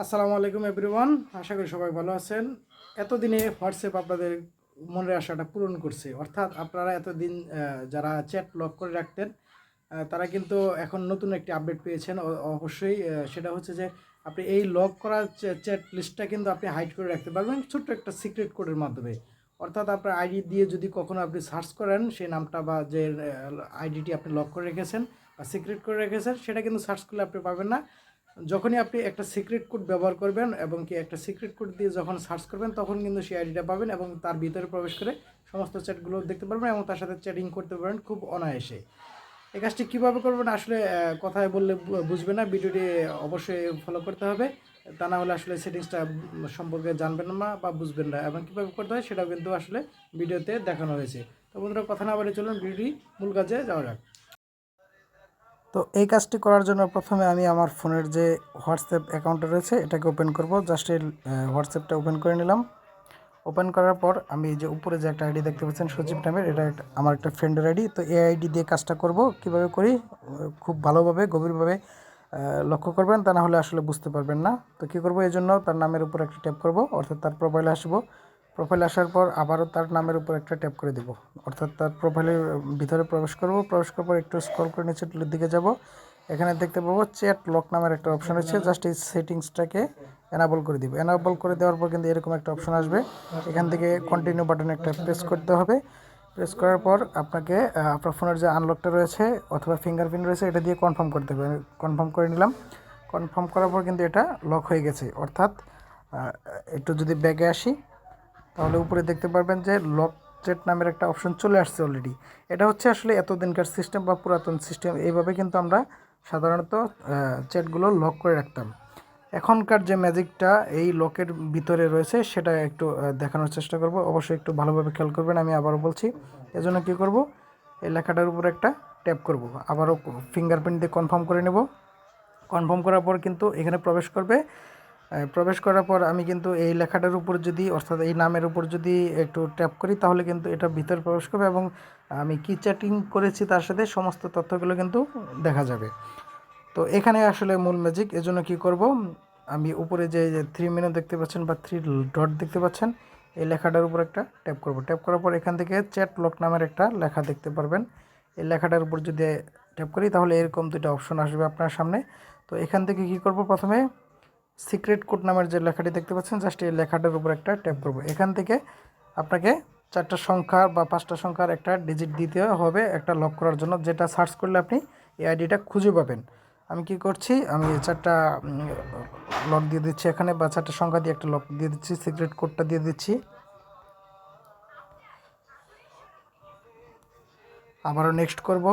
আসসালামু আলাইকুম এভরিওয়ান, আশা করি সবাই ভালো আছেন। এতদিনে হোয়াটসঅ্যাপ আপনাদের মনের আশাটা পূরণ করছে, অর্থাৎ আপনারা এতদিন যারা চ্যাট লক করে রাখতেন তারা কিন্তু এখন নতুন একটি আপডেট পেয়েছেন। অবশ্যই সেটা হচ্ছে যে আপনি এই লক করা চ্যাট লিস্টটা কিন্তু আপনি হাইড করে রাখতে পারবেন ছোট্ট একটা সিক্রেট কোডের মাধ্যমে। অর্থাৎ আপনার আইডি দিয়ে যদি কখনো আপনি সার্চ করেন সেই নামটা বা যে আইডিটি আপনি লক করে রেখেছেন বা সিক্রেট করে রেখেছেন, সেটা কিন্তু সার্চ করলে আপনি পাবেন না। যখনই আপনি একটা সিক্রেট কোড ব্যবহার করবেন এবং কি একটা সিক্রেট কোড দিয়ে যখন সার্চ করবেন তখন কিন্তু সেই আইডিটা পাবেন এবং তার ভিতরে প্রবেশ করে সমস্ত চ্যাটগুলো দেখতে পারবেন এবং তার সাথে চ্যাটিং করতে পারবেন খুব অনায়াসে। এই কাজটি কীভাবে করবেন আসলে কথায় বললে বুঝবে না, ভিডিওটি অবশ্যই ফলো করতে হবে, তা না হলে আসলে সেটিংসটা সম্পর্কে জানবেন না বা বুঝবেন না এবং কীভাবে করতে হয় সেটাও কিন্তু আসলে ভিডিওতে দেখানো হয়েছে। তো বন্ধুরা, কথা না বলে চলুন ভিডিওটি মূল কাজে যাওয়া যাক। তো এই কাজটি করার জন্য প্রথমে আমি আমার ফোনের যে হোয়াটসঅ্যাপ অ্যাকাউন্টটা রয়েছে এটাকে ওপেন করব। জাস্ট এই হোয়াটসঅ্যাপটা ওপেন করে নিলাম। ওপেন করার পর আমি যে উপরে যে একটা আইডি দেখতে পাচ্ছেন সজীব নামের, এটা আমার একটা ফ্রেন্ডের আইডি। তো এই আইডি দিয়ে কাজটা করব। কিভাবে করি খুব ভালোভাবে গভীরভাবে লক্ষ্য করবেন, তা না হলে আসলে বুঝতে পারবেন না। তো কী করব, এই জন্য তার নামের উপর একটা ট্যাপ করব, অর্থাৎ তার প্রোফাইলে আসবো। প্রোফাইলে আসার পর আবারও তার নামের উপর একটা ট্যাপ করে দেব, অর্থাৎ তার প্রোফাইলের ভিতরে প্রবেশ করব। প্রবেশ করার পর একটু স্ক্রল করে নিচের দিকে যাব। এখানে দেখতে পাবো চ্যাট লক নামের একটা অপশন আছে। জাস্ট এই সেটিংসটাকে এনাবল করে দিব। এনাবল করে দেওয়ার পর কিন্তু এরকম একটা অপশন আসবে। এখান থেকে কন্টিনিউ বাটনে একটা প্রেস করতে হবে। প্রেস করার পর আপনাকে আপনার ফোনের যে আনলকটা রয়েছে অথবা ফিঙ্গারপ্রিন্ট রয়েছে এটা দিয়ে কনফার্ম করতে হবে। কনফার্ম করে নিলাম। কনফার্ম করার পর কিন্তু এটা লক হয়ে গেছে। অর্থাৎ একটু যদি ব্যাগে আসি তাহলে উপরে দেখতে পারবেন যে লক চ্যাট নামের একটা অপশন চলে আসছে অলরেডি। এটা হচ্ছে আসলে এতদিনকার সিস্টেম বা পুরাতন সিস্টেম। এইভাবে কিন্তু আমরা সাধারণত চ্যাটগুলো লক করে রাখতাম। এখনকার যে ম্যাজিকটা এই লকের ভিতরে রয়েছে সেটা একটু দেখানোর চেষ্টা করব। অবশ্যই একটু ভালোভাবে খেয়াল করবেন, আমি আবারও বলছি। এজন্য কী করব, এই লেখাটার উপর একটা ট্যাপ করব, আবারও ফিঙ্গারপ্রিন্ট দিয়ে কনফার্ম করে নেব। কনফার্ম করার পর কিন্তু এখানে প্রবেশ করবে। প্রবেশ করার পর আমি কিন্তু এই লেখাটার উপর যদি, অর্থাৎ এই নামের উপর যদি একটু ট্যাপ করি তাহলে কিন্তু এটা ভিতরে প্রবেশ করবে এবং আমি কি চ্যাটিং করেছি তার সাথে সমস্ত তথ্যগুলো কিন্তু দেখা যাবে। তো এখানে আসলে মূল ম্যাজিক। এজন্য কি করব, আমি উপরে যে 3 মেনু দেখতে পাচ্ছেন বা 3 ডট দেখতে পাচ্ছেন, এই লেখাটার উপর একটা ট্যাপ করব। ট্যাপ করার পর এখান থেকে চ্যাট লক নামের একটা লেখা দেখতে পারবেন। এই লেখাটার উপর যদি ট্যাপ করি তাহলে এরকম দুটো অপশন আসবে আপনার সামনে। তো এখান থেকে কি করব, প্রথমে সিক্রেট কোড নামের যে লেখাটি দেখতে পাচ্ছেন জাস্ট এই লেখাটার উপর একটা ট্যাপ করব। এখান থেকে আপনাকে 4টা সংখ্যা বা 5টা সংখ্যার একটা ডিজিট দিতে হবে একটা লক করার জন্য, যেটা সার্চ করলে আপনি এই আইডিটা খুঁজে পাবেন। আমি কি করছি, আমি 4টা লক দিয়ে দিচ্ছি এখানে, বা 4টা সংখ্যা দিয়ে একটা লক দিয়ে দিচ্ছি, সিক্রেট কোডটা দিয়ে দিচ্ছি। আবারও নেক্সট করব।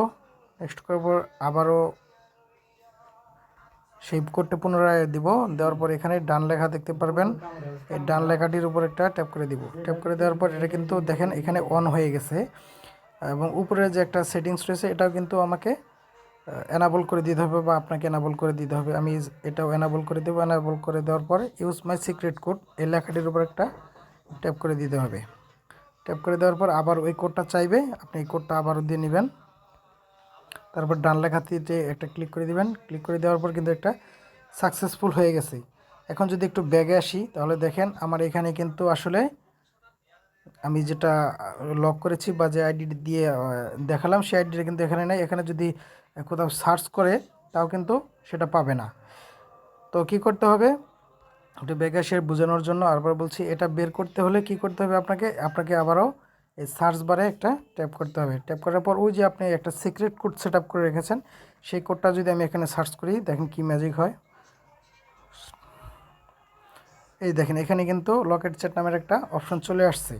নেক্সট করব, আবারও সেই কোডটা পুনরায় দিব। দেওয়ার পর এখানে ডান লেখা দেখতে পারবেন, এই ডান লেখাটির উপর একটা ট্যাপ করে দিব। ট্যাপ করে দেওয়ার পর এটা কিন্তু দেখেন এখানে অন হয়ে গেছে এবং উপরে যে একটা সেটিংস রয়েছে এটাও কিন্তু আমাকে এনাবল করে দিতে হবে বা আপনাকে এনাবল করে দিতে হবে। আমি এটাও এনাবল করে দেবো। এনাবল করে দেওয়ার পর ইউজ মাই সিক্রেট কোড এই লেখাটির উপর একটা ট্যাপ করে দিতে হবে। ট্যাপ করে দেওয়ার পর আবার ওই কোডটা চাইবে, আপনি এই কোডটা আবারও দিয়ে নেবেন। তারপর ডান লেখাটিতে একটা ক্লিক করে দিবেন। ক্লিক করে দেওয়ার পর কিন্তু একটা সাকসেসফুল হয়ে গেছে। এখন যদি একটু ব্যাগে আসি তাহলে দেখেন আমার এখানে কিন্তু আসলে আমি যেটা লক করেছি বা যে আইডি দিয়ে দেখালাম সেই আইডিটা কিন্তু এখানে নেই। এখানে যদি কোথাও সার্চ করে তাও কিন্তু সেটা পাবে না। তো কি করতে হবে, একটু ব্যাগে এসে বোঝানোর জন্য আরবার বলছি, এটা বের করতে হলে কি করতে হবে, আপনাকে আবারও এই সার্চ বারে একটা ট্যাপ করতে হবে। ট্যাপ করার পর ওই যে আপনি একটা সিক্রেট কোড সেট আপ করে রেখেছেন সেই কোডটা যদি আমি এখানে সার্চ করি দেখেন কি ম্যাজিক হয়। এই দেখেন এখানে কিন্তু লকেট চ্যাট নামের একটা অপশন চলে আসছে।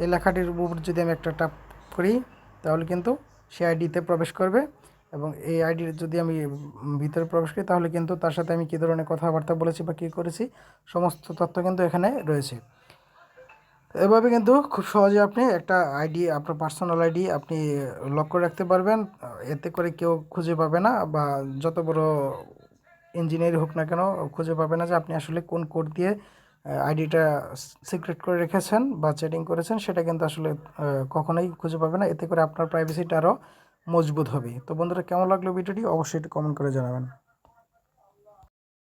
এই লেখাটির উপর যদি আমি একটা ট্যাপ করি তাহলে কিন্তু সেই আইডিতে প্রবেশ করবে এবং এই আইডির যদি আমি ভিতরে প্রবেশ করি তাহলে কিন্তু তার সাথে আমি কী ধরনের কথাবার্তা বলেছি বা কী করেছি সমস্ত তথ্য কিন্তু এখানে রয়েছে। এভাবে কিন্তু খুব সহজে আপনি একটা আইডি, আপনার পার্সোনাল আইডি আপনি লক করে রাখতে পারবেন। এতে করে কেউ খুঁজে পাবে না বা যত বড় ইঞ্জিনিয়ার হোক না কেন খুঁজে পাবে না যে আপনি আসলে কোন কোড দিয়ে আইডিটা সিক্রেট করে রেখেছেন বা চ্যাটিং করেছেন, সেটা কিন্তু আসলে কখনোই খুঁজে পাবে না। এতে করে আপনার প্রাইভেসিটা আরও মজবুত হবে। তো বন্ধুরা, কেমন লাগলো ভিডিওটি অবশ্যই একটু কমেন্ট করে জানাবেন।